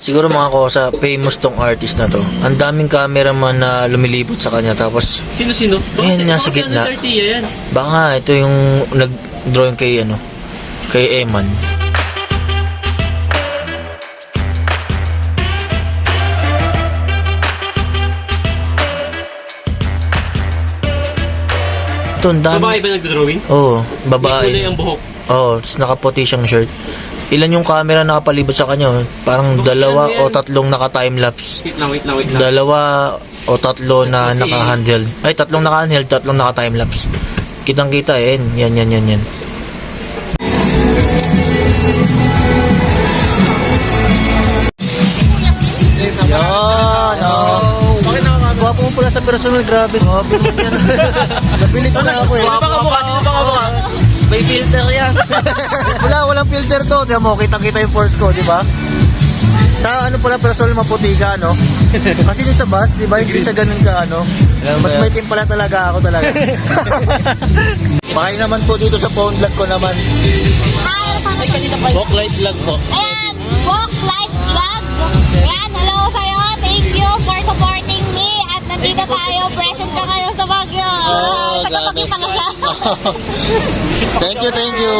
Siguro mga kosa, famous tong artist na to. Ang daming cameraman na lumilipot sa kanya. Tapos, Sino-sino? Ayan nga sa gitna. Sir Tia yan. baka ito yung nag-drawing kay, kay Eman. Ito, ang dami. Babae ba nagdodrawing? Oo, May babae. kulay ang buhok. Oo, tapos nakaputi siyang shirt. Ilan yung camera nakapalibot sa kanya? Parang Buksan dalawa mo yan. o tatlong naka-timelapse. Wait lang. Dalawa o tatlo na Kasi- naka-handheld. Ay, tatlong naka-handheld, tatlong naka-timelapse. Kitang-kita eh. Yan. Yan, oh. Bakit nakakago? Gwapo mo pala sa personal, grabe. Gwapo mo yan. Nabilib na ako eh. Baka mukha. May filter yan. Walang filter to. Di mo, kitang-kita yung force ko, di ba? Sa ano pala, personal maputi ka, no? Kasi yung sa bus, di ba, hindi siya ganun ka, ano? Mas may team pala talaga ako talaga. Baka naman po dito sa phone vlog ko naman. Ay, kanina pa. Walk light vlog po. Ayan, Walk Light Vlog. Ayan, hello sa'yo. Thank you for supporting me. At nandito tayo, present ka ngayon sa Baguio. Taga Baguio pala siya. Thank you. Thank you.